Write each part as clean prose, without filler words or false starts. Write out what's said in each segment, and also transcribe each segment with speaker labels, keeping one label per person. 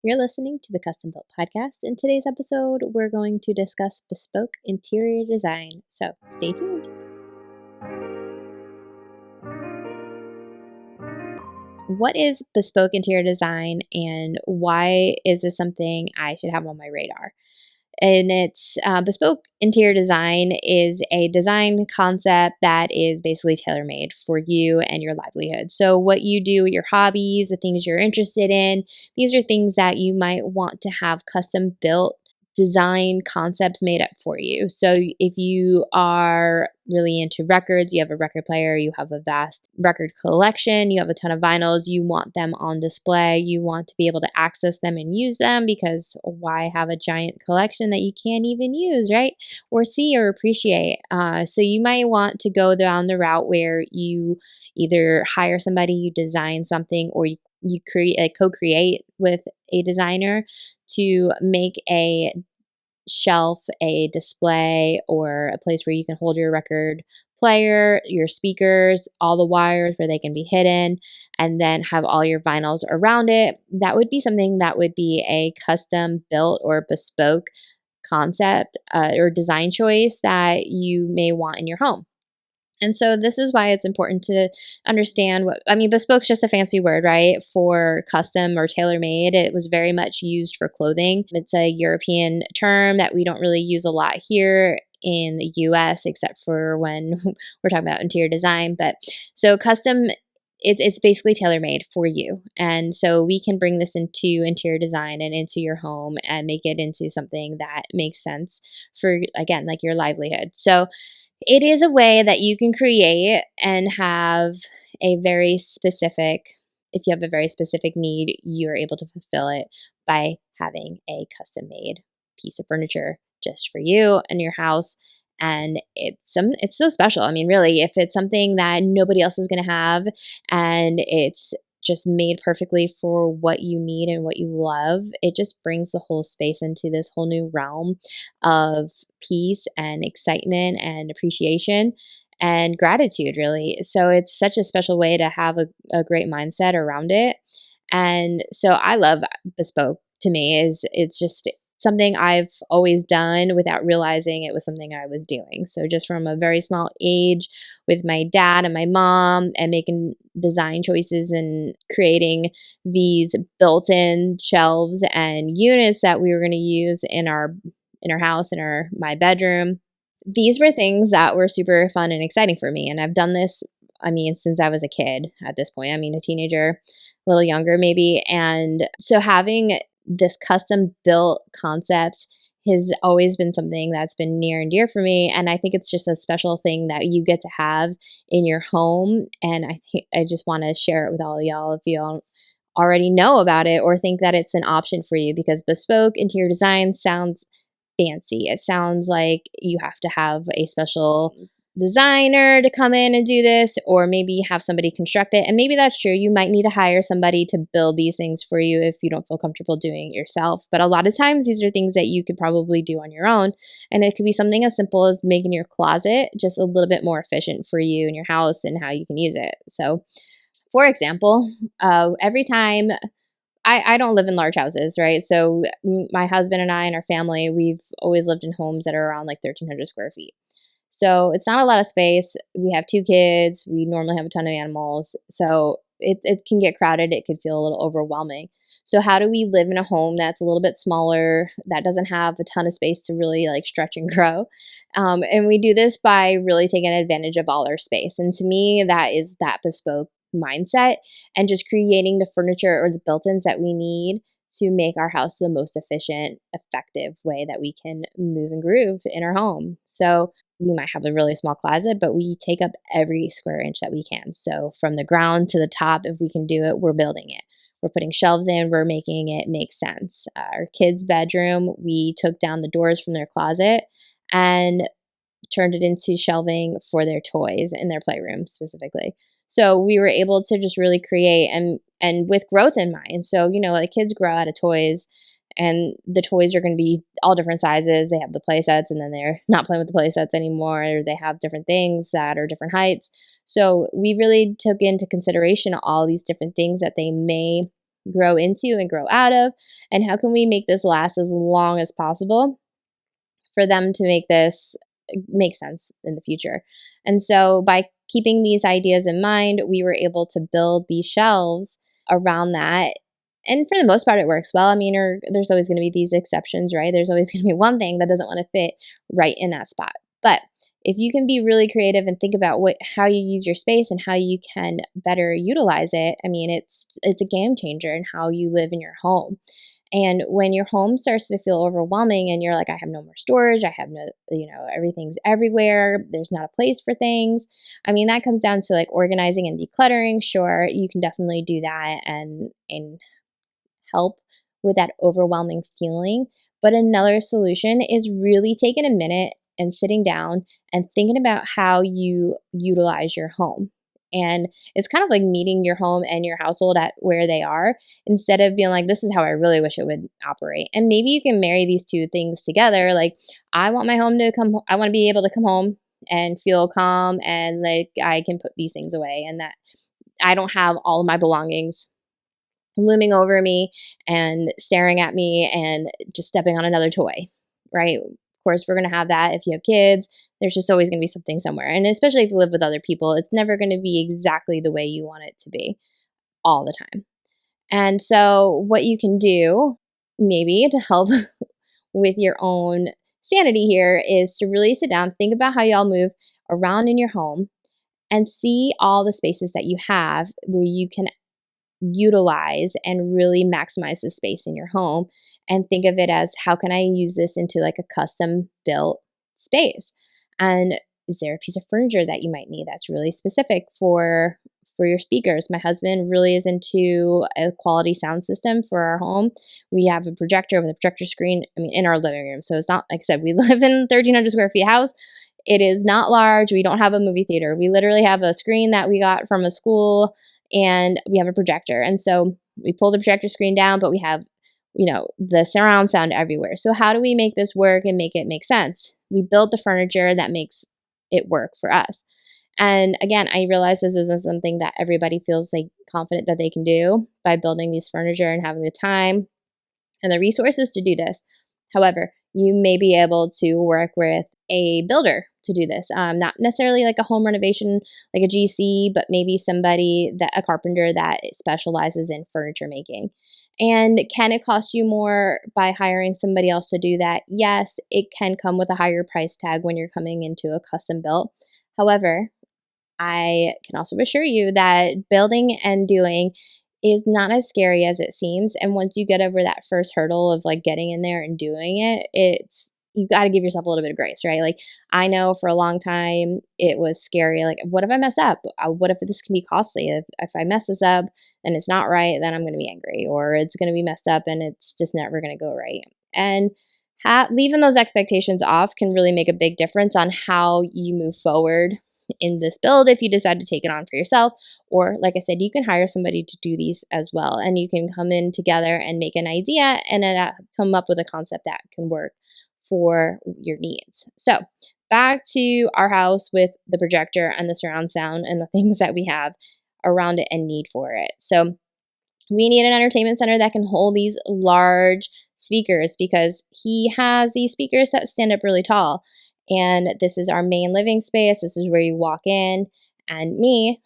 Speaker 1: You're listening to the Custom Built Podcast. In today's episode, we're going to discuss bespoke interior design. So stay tuned. What is bespoke interior design and why is this something I should have on my radar? And it's bespoke interior design is a design concept that is basically tailor made for you and your livelihood. So, what you do, your hobbies, the things you're interested in, these are things that you might want to have custom built design concepts made up for you. So if you are really into records, you have a record player, you have a vast record collection, you have a ton of vinyls, you want them on display, you want to be able to access them and use them because why have a giant collection that you can't even use, right? Or see or appreciate. So you might want to go down the route where you either hire somebody, you design something, or you create co-create with a designer to make a shelf, a display, or a place where you can hold your record player, your speakers, all the wires where they can be hidden, and then have all your vinyls around it. That would be something that would be a custom built or bespoke concept or design choice that you may want in your home. And so this is why it's important to understand bespoke's just a fancy word, right? For custom or tailor made. It was very much used for clothing. It's a European term that we don't really use a lot here in the US, except for when we're talking about interior design. But so custom, it's basically tailor made for you. And so we can bring this into interior design and into your home and make it into something that makes sense for, again, like your livelihood. So it is a way that you can create and have a very specific, if you have a very specific need, you're able to fulfill it by having a custom made piece of furniture just for you and your house. And it's so special. I mean, really, if it's something that nobody else is going to have and it's just made perfectly for what you need and what you love, it just brings the whole space into this whole new realm of peace and excitement and appreciation and gratitude, really. So it's such a special way to have a great mindset around it. And so I love bespoke. To me, is it's just something I've always done without realizing it was something I was doing. So just from a very small age with my dad and my mom and making design choices and creating these built-in shelves and units that we were going to use in our house, in my bedroom. These were things that were super fun and exciting for me. And I've done this, since I was a kid at this point. A teenager, a little younger maybe. And so having this custom built concept has always been something that's been near and dear for me. And I think it's just a special thing that you get to have in your home. And I just want to share it with all of y'all if y'all already know about it or think that it's an option for you, because bespoke interior design sounds fancy. It sounds like you have to have a special designer to come in and do this, or maybe have somebody construct it. And maybe that's true. You might need to hire somebody to build these things for you if you don't feel comfortable doing it yourself. But a lot of times, these are things that you could probably do on your own. And it could be something as simple as making your closet just a little bit more efficient for you and your house and how you can use it. So, for example, every time I don't live in large houses, right? So my husband and I and our family, we've always lived in homes that are around like 1,300 square feet. So it's not a lot of space. We have 2 kids. We normally have a ton of animals. So it can get crowded. It could feel a little overwhelming. So how do we live in a home that's a little bit smaller, that doesn't have a ton of space to really like stretch and grow? And we do this by really taking advantage of all our space. And to me, that is that bespoke mindset and just creating the furniture or the built-ins that we need to make our house the most efficient, effective way that we can move and groove in our home. So we might have a really small closet, but we take up every square inch that we can. So from the ground to the top, if we can do it, we're building it. We're putting shelves in, we're making it make sense. Our kids' bedroom, we took down the doors from their closet and turned it into shelving for their toys in their playroom specifically. So we were able to just really create and with growth in mind. So, like kids grow out of toys and the toys are going to be all different sizes. They have the play sets and then they're not playing with the play sets anymore. Or they have different things that are different heights. So we really took into consideration all these different things that they may grow into and grow out of, and how can we make this last as long as possible for them to make this make sense in the future. And so by keeping these ideas in mind, we were able to build these shelves around that. And for the most part, it works well. I mean, there's always going to be these exceptions, right? There's always going to be one thing that doesn't want to fit right in that spot. But if you can be really creative and think about how you use your space and how you can better utilize it, I mean, it's a game changer in how you live in your home. And when your home starts to feel overwhelming and you're like, I have no more storage, I have no, everything's everywhere, there's not a place for things. I mean, that comes down to like organizing and decluttering. Sure, you can definitely do that and help with that overwhelming feeling. But another solution is really taking a minute and sitting down and thinking about how you utilize your home. And it's kind of like meeting your home and your household at where they are instead of being like, this is how I really wish it would operate. And maybe you can marry these two things together. Like, I want my home to I want to be able to come home and feel calm and like I can put these things away and that I don't have all of my belongings looming over me and staring at me and just stepping on another toy, right? Of course, we're going to have that if you have kids. There's just always going to be something somewhere. And especially if you live with other people, it's never going to be exactly the way you want it to be all the time. And so, what you can do, maybe to help with your own sanity here, is to really sit down, think about how y'all move around in your home, and see all the spaces that you have where you can utilize and really maximize the space in your home, and think of it as, how can I use this into like a custom built space? And is there a piece of furniture that you might need that's really specific for your speakers? My husband really is into a quality sound system for our home. We have a projector with a projector screen, I mean, in our living room. So it's not, like I said, we live in a 1,300 square feet house. It is not large. We don't have a movie theater. We literally have a screen that we got from a school, and we have a projector. And so we pull the projector screen down, but we have, the surround sound everywhere. So how do we make this work and make it make sense? We build the furniture that makes it work for us. And again, I realize this isn't something that everybody feels like confident that they can do by building these furniture and having the time and the resources to do this. However, you may be able to work with a builder to do this. Not necessarily like a home renovation, like a GC, but maybe a carpenter that specializes in furniture making. And can it cost you more by hiring somebody else to do that? Yes, it can come with a higher price tag when you're coming into a custom built. However, I can also assure you that building and doing is not as scary as it seems. And once you get over that first hurdle of like getting in there and doing it, you got to give yourself a little bit of grace, right? Like, I know for a long time it was scary. Like, what if I mess up? What if this can be costly? If I mess this up and it's not right, then I'm going to be angry, or it's going to be messed up and it's just never going to go right. And leaving those expectations off can really make a big difference on how you move forward in this build if you decide to take it on for yourself. Or like I said, you can hire somebody to do these as well, and you can come in together and make an idea and then come up with a concept that can work for your needs. So back to our house with the projector and the surround sound and the things that we have around it and need for it. So we need an entertainment center that can hold these large speakers, because he has these speakers that stand up really tall. And this is our main living space. This is where you walk in. And me,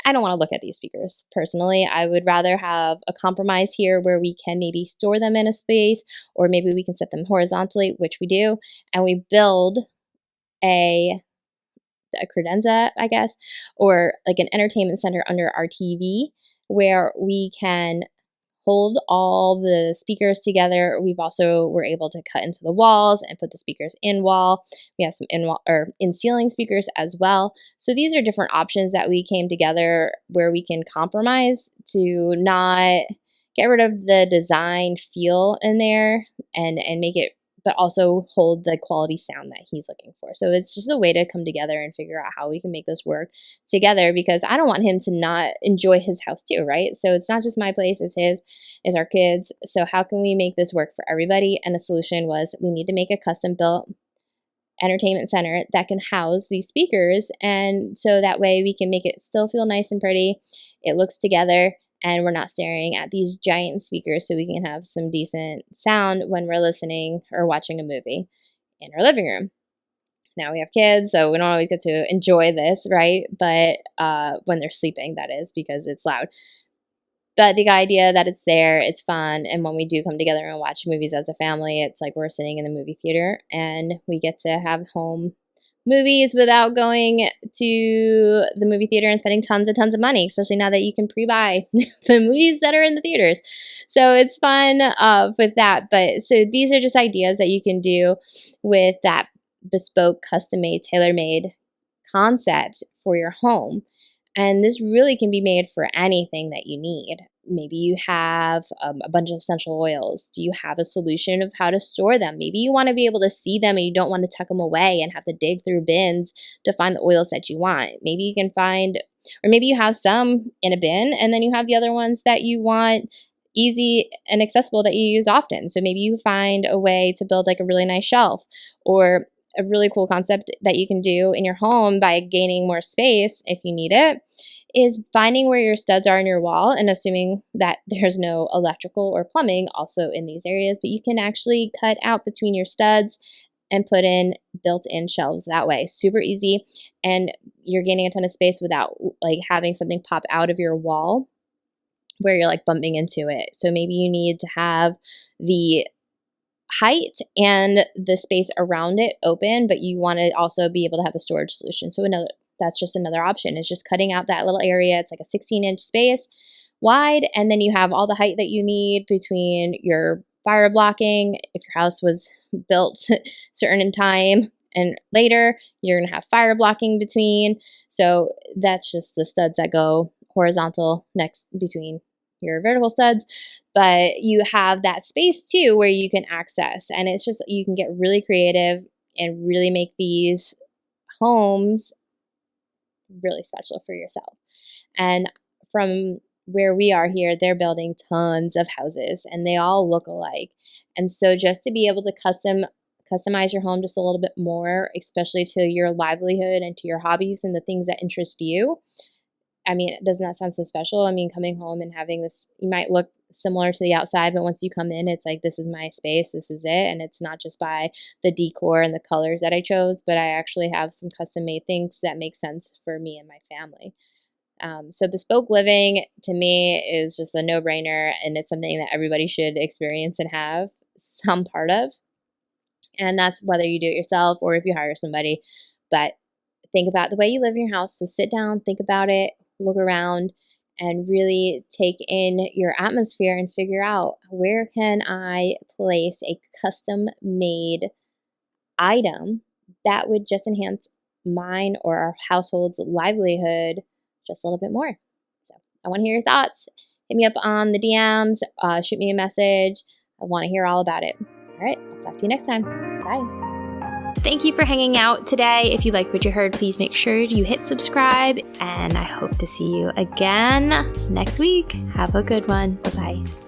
Speaker 1: I don't want to look at these speakers personally. I would rather have a compromise here where we can maybe store them in a space, or maybe we can set them horizontally, which we do. And we build a credenza, I guess, or like an entertainment center under our TV where we can hold all the speakers together. We're able to cut into the walls and put the speakers in wall. We have some in ceiling speakers as well. So these are different options that we came together where we can compromise to not get rid of the design feel in there and make it, but also hold the quality sound that he's looking for. So it's just a way to come together and figure out how we can make this work together, because I don't want him to not enjoy his house too, right? So it's not just my place, it's his, it's our kids. So how can we make this work for everybody? And the solution was, we need to make a custom built entertainment center that can house these speakers, and so that way we can make it still feel nice and pretty. It looks together, and we're not staring at these giant speakers, so we can have some decent sound when we're listening or watching a movie in our living room. Now we have kids, so we don't always get to enjoy this, right? But when they're sleeping, that is, because it's loud. But the idea that it's there, it's fun, and when we do come together and watch movies as a family, it's like we're sitting in the movie theater, and we get to have home movies without going to the movie theater and spending tons and tons of money, especially now that you can pre-buy the movies that are in the theaters. So it's fun with that. But so these are just ideas that you can do with that bespoke, custom-made, tailor-made concept for your home. And this really can be made for anything that you need. Maybe you have a bunch of essential oils. Do you have a solution of how to store them? Maybe you want to be able to see them and you don't want to tuck them away and have to dig through bins to find the oils that you want. Maybe you can find, or maybe you have some in a bin and then you have the other ones that you want easy and accessible that you use often. So maybe you find a way to build like a really nice shelf, or a really cool concept that you can do in your home by gaining more space if you need it is finding where your studs are in your wall and assuming that there's no electrical or plumbing also in these areas, but you can actually cut out between your studs and put in built-in shelves that way. Super easy, and you're gaining a ton of space without like having something pop out of your wall where you're like bumping into it. So maybe you need to have the height and the space around it open, but you want to also be able to have a storage solution. So that's just another option, is just cutting out that little area. It's like a 16-inch space wide, and then you have all the height that you need between your fire blocking. If your house was built certain in time and later, you're going to have fire blocking between. So that's just the studs that go horizontal next between your vertical studs, but you have that space too where you can access, and it's just, you can get really creative and really make these homes really special for yourself. And from where we are here, they're building tons of houses and they all look alike. And so just to be able to customize your home just a little bit more, especially to your livelihood and to your hobbies and the things that interest you, I mean, doesn't that sound so special? I mean, coming home and having this, you might look similar to the outside, but once you come in, it's like, this is my space, this is it. And it's not just by the decor and the colors that I chose, but I actually have some custom made things that make sense for me and my family. So bespoke living to me is just a no-brainer, and it's something that everybody should experience and have some part of. And that's whether you do it yourself or if you hire somebody. But think about the way you live in your house. So sit down, think about it, look around, and really take in your atmosphere and figure out, where can I place a custom made item that would just enhance mine or our household's livelihood just a little bit more. So I want to hear your thoughts. Hit me up on the DMs, shoot me a message. I want to hear all about it. All right, I'll talk to you next time. Bye. Thank you for hanging out today. If you like what you heard, please make sure you hit subscribe, and I hope to see you again next week. Have a good one. Bye-bye.